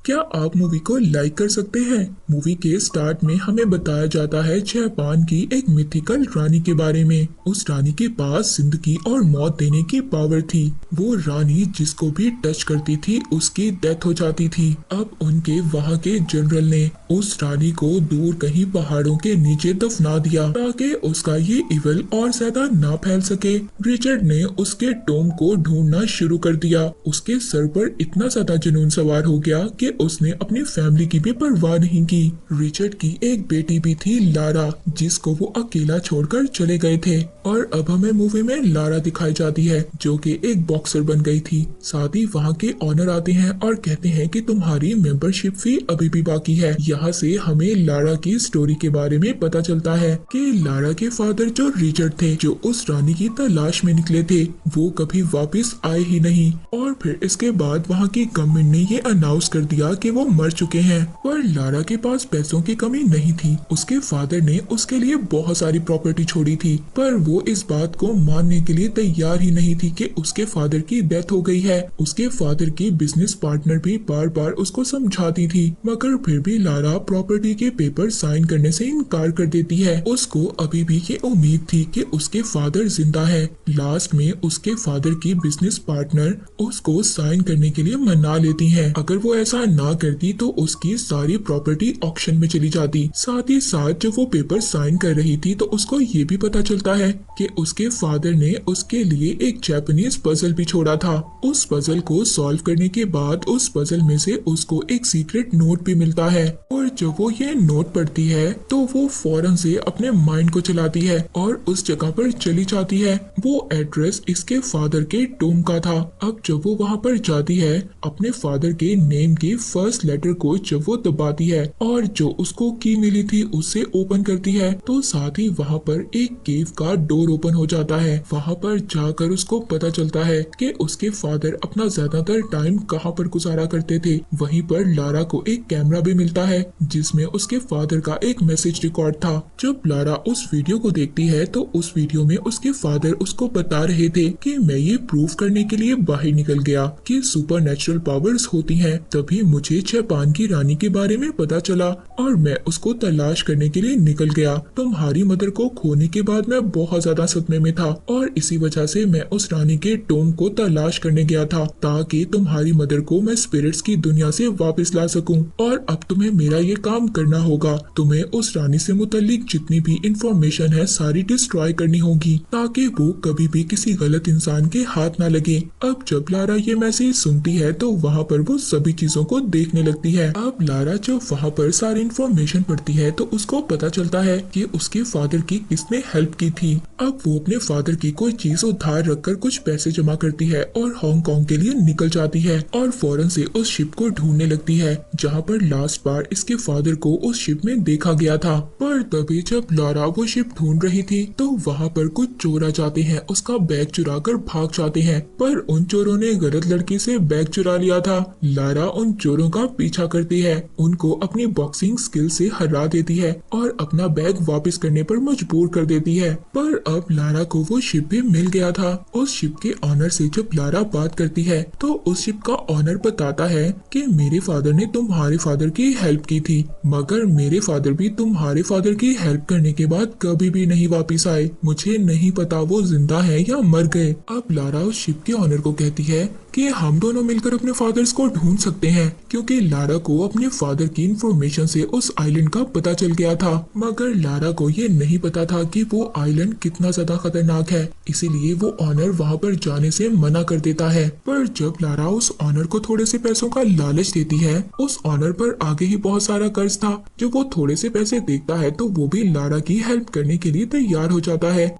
क्या आप मूवी को लाइक कर सकते हैं? मूवी के स्टार्ट में हमें बताया जाता है जापान की एक मिथिकल रानी के बारे में। उस रानी के पास जिंदगी और मौत देने की पावर थी। वो रानी जिसको भी टच करती थी उसकी डेथ हो जाती थी। अब उनके वहाँ के जनरल ने उस रानी को दूर कहीं पहाड़ों के नीचे दफना दिया ताकि उसका ये इवल और ज्यादा ना फैल सके। रिचर्ड ने उसके टोम को ढूंढना शुरू कर दिया। उसके सर पर इतना ज्यादा जुनून सवार हो गया कि उसने अपनी फैमिली की भी परवाह नहीं की। रिचर्ड की एक बेटी भी थी लारा, जिसको वो अकेला छोड़कर चले गए थे। और अब हमें मूवी में लारा दिखाई जाती है जो कि एक बॉक्सर बन गई थी। साथ ही वहाँ के ऑनर आते हैं और कहते हैं कि तुम्हारी मेंबरशिप फी अभी भी बाकी है। यहाँ से हमें लारा की स्टोरी के बारे में पता चलता है कि लारा के फादर जो रिचर्ड थे, जो उस रानी की तलाश में निकले थे, वो कभी वापस आए ही नहीं। और फिर इसके बाद वहाँ की गवर्नमेंट ने ये अनाउंस कर दिया कि वो मर चुके हैं। पर लारा के पास पैसों की कमी नहीं थी। उसके फादर ने उसके लिए बहुत सारी प्रॉपर्टी छोड़ी थी, पर वो इस बात को मानने के लिए तैयार ही नहीं थी कि उसके फादर की डेथ हो गई है। उसके फादर की बिजनेस पार्टनर भी बार बार उसको समझाती थी, मगर फिर भी लारा प्रॉपर्टी के पेपर साइन करने से इनकार कर देती है। उसको अभी भी ये उम्मीद थी कि उसके फादर जिंदा है। लास्ट में उसके फादर की बिजनेस पार्टनर उसको साइन करने के लिए मना लेती है। अगर वो ऐसा ना करती तो उसकी सारी प्रॉपर्टी ऑक्शन में चली जाती। साथ ही साथ जब वो पेपर साइन कर रही थी तो उसको ये भी पता चलता है कि उसके फादर ने उसके लिए एक जापानीज पजल भी छोड़ा था। उस पजल को सॉल्व करने के बाद उस पजल में से उसको एक सीक्रेट नोट भी मिलता है। और जब वो ये नोट पढ़ती है तो वो फौरन से अपने माइंड को चलाती है और उस जगह पर चली जाती है। वो एड्रेस इसके फादर के टोम का था। अब जब वो वहाँ पर जाती है, अपने फादर के नेम के फर्स्ट लेटर को जब वो दबाती है और जो उसको की मिली थी उससे ओपन करती है, तो साथ ही वहाँ पर एक केव का डोर ओपन हो जाता है। वहाँ पर जाकर उसको पता चलता है कि उसके फादर अपना ज्यादातर टाइम कहाँ पर गुजारा करते थे। वहीं पर लारा को एक कैमरा भी मिलता है जिसमें उसके फादर का एक मैसेज रिकॉर्ड था। जब लारा उस वीडियो को देखती है तो उस वीडियो में उसके फादर उसको बता रहे थे कि मैं ये प्रूव करने के लिए बाहर निकल गया कि सुपर नेचुरल पावर्स होती हैं। तभी मुझे जापान की रानी के बारे में पता चला और मैं उसको तलाश करने के लिए निकल गया। तुम्हारी मदर को खोने के बाद मैं बहुत ज्यादा सदमे में था और इसी वजह से मैं उस रानी के टोम को तलाश करने गया था ताकि तुम्हारी मदर को मैं स्पिरिट्स की दुनिया से वापस ला सकूं। और अब तुम्हें मेरा ये काम करना होगा। तुम्हें उस रानी से मुतालिक जितनी भी इंफॉर्मेशन है सारी डिस्ट्रॉय करनी होगी ताकि वो कभी भी किसी गलत इंसान के हाथ ना लगे। अब जब लारा ये मैसेज सुनती है तो वहाँ पर वो सभी चीजों को देखने लगती है। अब लारा जब वहाँ पर सारी इंफॉर्मेशन पढ़ती है तो उसको पता चलता है कि उसके फादर की किसने हेल्प की थी। अब वो अपने फादर की कोई चीज उधार रखकर कुछ पैसे जमा करती है और हांगकांग के लिए निकल जाती है और फौरन से उस शिप को ढूंढने लगती है जहाँ पर लास्ट बार इसके फादर को उस शिप में देखा गया था। पर तभी जब लारा वो शिप ढूंढ रही थी तो वहाँ पर कुछ चोर आ जाते हैं, उसका बैग चुरा कर भाग जाते हैं। पर उन चोरों ने गलत लड़की से बैग चुरा लिया था। लारा उन चोरों का पीछा करती है, उनको अपनी बॉक्सिंग स्किल से हरा देती है और अपना बैग वापस करने पर मजबूर कर देती है। पर अब लारा को वो शिप भी मिल गया था। उस शिप के ऑनर से जब लारा बात करती है तो उस शिप का ऑनर बताता है कि मेरे फादर ने तुम्हारे फादर की हेल्प की थी, मगर मेरे फादर भी तुम्हारे फादर की हेल्प करने के बाद कभी भी नहीं वापस आए। मुझे नहीं पता वो जिंदा है या मर गए। अब लारा उस शिप के ऑनर को कहती है कि हम दोनों मिलकर अपने फादर्स को ढूंढ सकते हैं, क्योंकि लारा को अपने फादर की इंफॉर्मेशन से उस आइलैंड का पता चल गया था। मगर लारा को ये नहीं पता था कि वो आइलैंड कितना ज्यादा खतरनाक है, इसीलिए वो ऑनर वहाँ पर जाने से मना कर देता है। पर जब लारा उस ऑनर को थोड़े से पैसों का लालच देती है, उस ऑनर पर आगे ही बहुत सारा कर्ज था। जब वो थोड़े से पैसे देखता है तो वो भी लारा की हेल्प करने के लिए तैयार हो जाता है।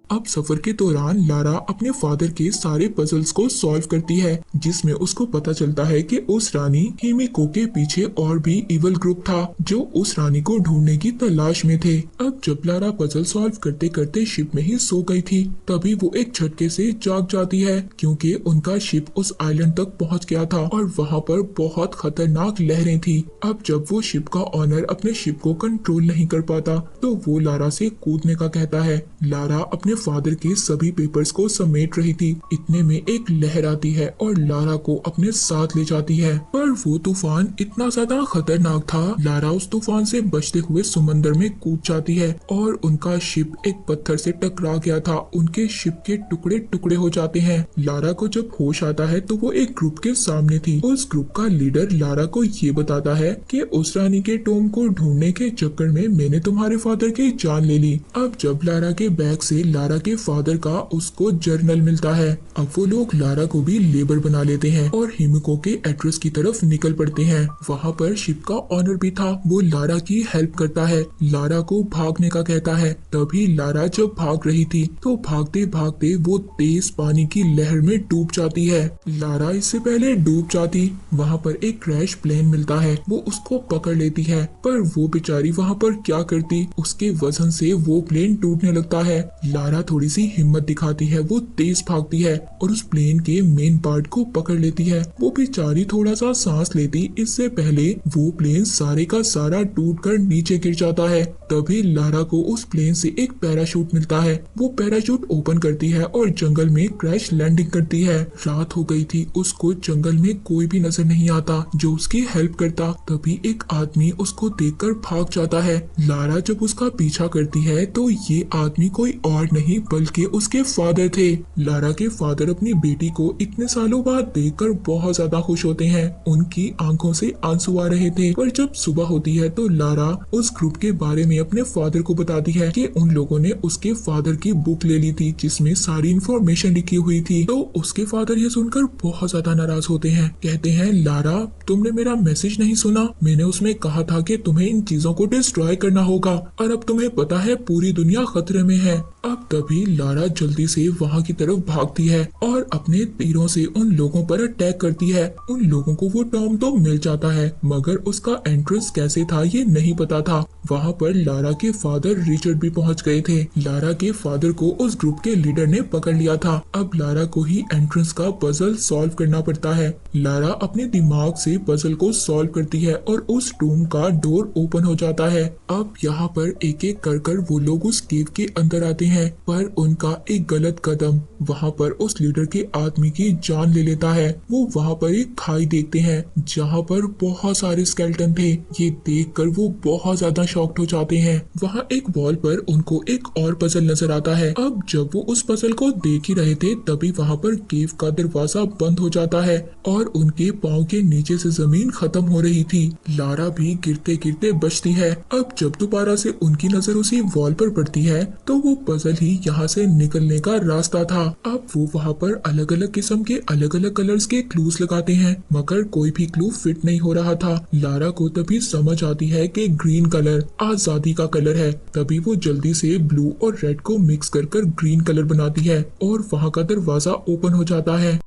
अब सफर के दौरान लारा अपने फादर के सारे पजल्स को सॉल्व करती है, जिसमें उसको पता चलता है कि उस रानी हिमिको के पीछे और भी इवल ग्रुप था जो उस रानी को ढूंढने की तलाश में थे। अब जब लारा पजल सॉल्व करते करते शिप में ही सो गई थी, तभी वो एक झटके से जाग जाती है क्योंकि उनका शिप उस आइलैंड तक पहुंच गया था और वहां पर बहुत खतरनाक लहरें थी। अब जब वो शिप का ऑनर अपने शिप को कंट्रोल नहीं कर पाता तो वो लारा से कूदने का कहता है। लारा अपने फादर के सभी पेपर्स को समेट रही थी। इतने में एक लहर आती है और लारा को अपने साथ ले जाती है, पर वो तूफान इतना ज्यादा खतरनाक था। लारा उस तूफान से बचते हुए समंदर में कूद जाती है और उनका शिप एक पत्थर से टकरा गया था। उनके शिप के टुकड़े टुकड़े हो जाते हैं। लारा को जब होश आता है तो वो एक ग्रुप के सामने थी। उस ग्रुप का लीडर लारा को ये बताता है कि उस रानी के टोम को ढूंढने के चक्कर में मैंने तुम्हारे फादर की जान ले ली। अब जब लारा के बैग से लारा के फादर का उसको जर्नल मिलता है। अब वो लोग लारा को भी लेबर बना लेते हैं और हिमिको के एड्रेस की तरफ निकल पड़ते हैं। वहाँ पर शिप का ऑनर भी था, वो लारा की हेल्प करता है, लारा को भागने का कहता है। तभी लारा जब भाग रही थी तो भागते भागते वो तेज पानी की लहर में डूब जाती है। लारा इससे पहले डूब जाती, वहाँ पर एक क्रैश प्लेन मिलता है, वो उसको पकड़ लेती है, पर वो बेचारी वहाँ पर क्या करती, उसके वजन से वो प्लेन टूटने लगता है। लारा थोड़ी सी हिम्मत दिखाती है, वो तेज भागती है और उस प्लेन के मेन पार्ट को पकड़ लेती है। वो बेचारी थोड़ा सा सांस लेती, इससे पहले वो प्लेन सारे का सारा टूटकर नीचे गिर जाता है। तभी लारा को उस प्लेन से एक पैराशूट मिलता है, वो पैराशूट ओपन करती है और जंगल में क्रैश लैंडिंग करती है। रात हो गई थी, उसको जंगल में कोई भी नजर नहीं आता जो उसकी हेल्प करता। तभी एक आदमी उसको देखकर भाग जाता है। लारा जब उसका पीछा करती है तो ये आदमी कोई और नहीं बल्कि उसके फादर थे। लारा के फादर अपनी बेटी को इतने सालों बाद देखकर बहुत ज्यादा खुश होते हैं। उनकी आंखों से आंसू आ रहे थे। पर जब सुबह होती है तो लारा उस ग्रुप के बारे में अपने फादर को बताती है कि उन लोगों ने उसके फादर की बुक ले ली थी जिसमें सारी इंफॉर्मेशन लिखी हुई थी। तो उसके फादर ये सुनकर बहुत ज्यादा नाराज होते हैं, कहते हैं लारा तुमने मेरा मैसेज नहीं सुना, मैंने उसमें कहा था कि तुम्हें इन चीजों को डिस्ट्रॉय करना होगा और अब तुम्हें पता है पूरी दुनिया खतरे में है। अब तभी लारा जल्दी से वहाँ की तरफ भागती है और अपने तीरों से उन लोगों पर अटैक करती है। उन लोगों को वो टॉम तो मिल जाता है मगर उसका एंट्रेंस कैसे था ये नहीं पता था। वहाँ पर लारा के फादर रिचर्ड भी पहुँच गए थे। लारा के फादर को उस ग्रुप के लीडर ने पकड़ लिया था। अब लारा को ही एंट्रेंस का पजल सॉल्व करना पड़ता है। लारा अपने दिमाग से पजल को सॉल्व करती है और उस टूम का डोर ओपन हो जाता है। अब यहाँ पर एक एक कर वो लोग उस केव के अंदर आते हैं, पर उनका एक गलत कदम वहाँ पर उस लीडर के आदमी की जान ले लेता है। वो वहाँ पर एक खाई देखते हैं जहाँ पर बहुत सारे स्केलेटन थे। ये देखकर वो बहुत ज्यादा शॉक्ड हो जाते हैं। वहाँ एक वॉल पर उनको एक और पजल नजर आता है। अब जब वो उस पजल को देख ही रहे थे तभी वहाँ पर केव का दरवाजा बंद हो जाता है और उनके पाँव के नीचे से जमीन खत्म हो रही थी। लारा भी गिरते गिरते बचती है। अब जब दोबारा से उनकी नजर उसी वॉल पर पड़ती है तो वो पजल ही यहाँ से निकलने का रास्ता था। अब वो वहाँ पर अलग अलग किस्म के अलग अलग कलर्स के क्लूज लगाते हैं मगर कोई भी क्लू फिट नहीं हो रहा था। लारा को तभी समझ आती है कि ग्रीन कलर आजादी का कलर है। तभी वो जल्दी से ब्लू और रेड को मिक्स कर ग्रीन कलर बनाती है और वहाँ का दरवाजा ओपन हो जाता है।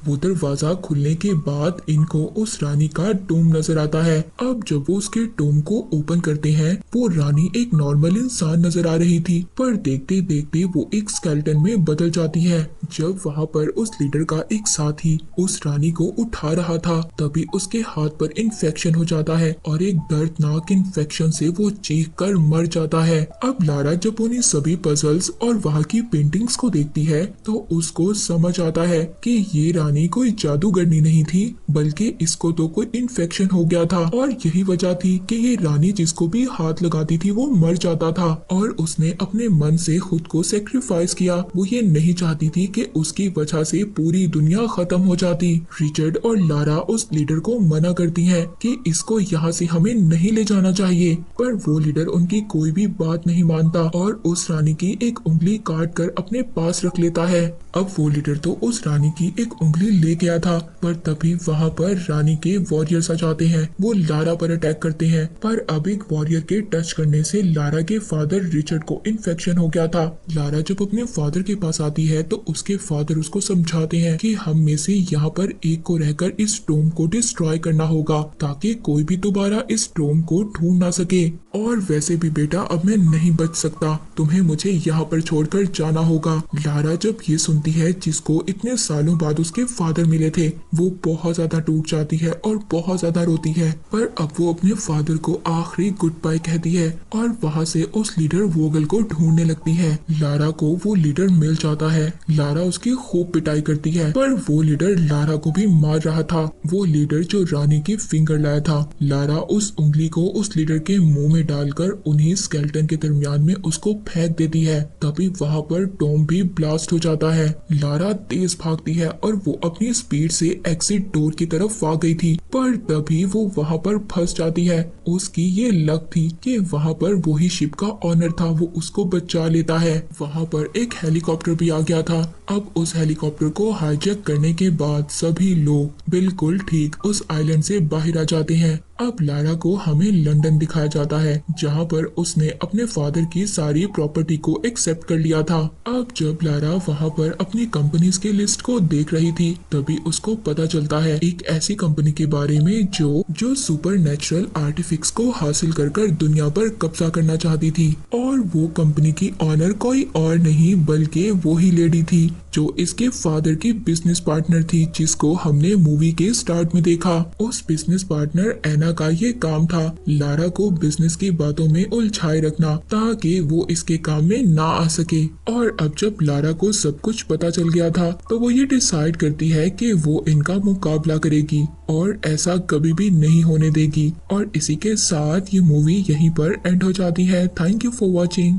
वो दरवाजा खुलने के बाद इनको उस रानी का टोम नजर आता है। अब जब वो उसके टोम को ओपन करते हैं वो रानी एक नॉर्मल इंसान नजर आ रही थी, पर देखते देखते वो एक स्केलेटन में बदल जाती है। जब वहाँ पर उस लीडर का एक साथी उस रानी को उठा रहा था तभी उसके हाथ पर इन्फेक्शन हो जाता है और एक दर्दनाक इन्फेक्शन से वो चीख कर मर जाता है। अब लारा जब उन्हीं सभी पजल्स और वहाँ की पेंटिंग्स को देखती है तो उसको समझ आता है कि ये रानी कोई जादूगरनी नहीं थी बल्कि इसको तो कोई इन्फेक्शन हो गया था और यही वजह थी कि ये रानी जिसको भी हाथ लगाती थी वो मर जाता था और उसने अपने मन से खुद को सेक्रीफाइस किया। वो ये नहीं चाहती थी कि उसकी वजह से पूरी दुनिया खत्म हो जाती। रिचर्ड और लारा उस लीडर को मना करती हैं कि इसको यहाँ से हमें नहीं ले जाना चाहिए, पर वो लीडर उनकी कोई भी बात नहीं मानता और उस रानी की एक उंगली काट कर अपने पास रख लेता है। अब वो लीडर तो उस रानी की एक उंगली ले गया था, पर तभी वहाँ पर रानी के वॉरियर्स आ जाते हैं। वो लारा पर अटैक करते हैं, पर अब एक वॉरियर के टच करने से लारा के फादर रिचर्ड को इन्फेक्शन हो गया था। लारा जब अपने फादर के पास आती है तो उसके फादर उसको समझाते हैं कि हम में से यहाँ पर एक को रहकर इस टोम को डिस्ट्रॉय करना होगा ताकि कोई भी दोबारा इस टोम को ढूंढ ना सके। और वैसे भी बेटा अब मैं नहीं बच सकता, तुम्हें मुझे यहाँ पर छोड़कर जाना होगा। लारा जब ये सुनती है जिसको इतने सालों बाद उसके फादर मिले थे। वो बहुत ज्यादा टूट जाती है और बहुत ज्यादा रोती है, पर अब वो अपने फादर को आखिरी गुड बाय कहती है और वहाँ से उस लीडर वोगल को ढूंढने लगती है। लारा को वो लीडर मिल जाता है। लारा उसकी खूब पिटाई करती है, पर वो लीडर लारा को भी मार रहा था। वो लीडर जो रानी की फिंगर लाया था। लारा उस उंगली को उस लीडर के मुंह में डालकर उन्हीं स्केलेटन के दरमियान में उसको फेंक देती है। तभी वहाँ पर टॉम भी ब्लास्ट हो जाता है। लारा तेज भागती है और वो अपनी स्पीड से एग्जिट डोर की तरफ आ गई थी, पर तभी वो वहाँ पर फंस जाती है। उसकी ये लक थी कि वहाँ पर वही शिप का ऑनर था, वो उसको बचा लेता है। वहाँ पर एक हेलीकॉप्टर भी आ गया था। अब उस हेलीकॉप्टर को हाईजैक करने के बाद सभी लोग बिल्कुल ठीक उस आइलैंड से बाहर आ जाते हैं। अब लारा को हमें लंदन दिखाया जाता है, जहाँ पर उसने अपने फादर की सारी प्रॉपर्टी को एक्सेप्ट कर लिया था। अब जब लारा वहाँ पर अपनी कंपनीज की लिस्ट को देख रही थी, तभी उसको पता चलता है एक ऐसी कंपनी के बारे में जो सुपर नेचुरल आर्टिफिक्स को हासिल कर दुनिया पर कब्जा करना चाहती थी। और वो कंपनी की ऑनर कोई और नहीं बल्कि वो ही लेडी थी जो इसके फादर की बिजनेस पार्टनर थी, जिसको हमने मूवी के स्टार्ट में देखा। उस बिजनेस पार्टनर एना का ये काम था लारा को बिजनेस की बातों में उलझाए रखना, ताकि वो इसके काम में ना आ सके। और अब जब लारा को सब कुछ पता चल गया था, तो वो ये डिसाइड करती है कि वो इनका मुकाबला करेगी और ऐसा कभी भी नहीं होने देगी। और इसी के साथ ये मूवी यहीं पर एंड हो जाती है। Thank you for watching.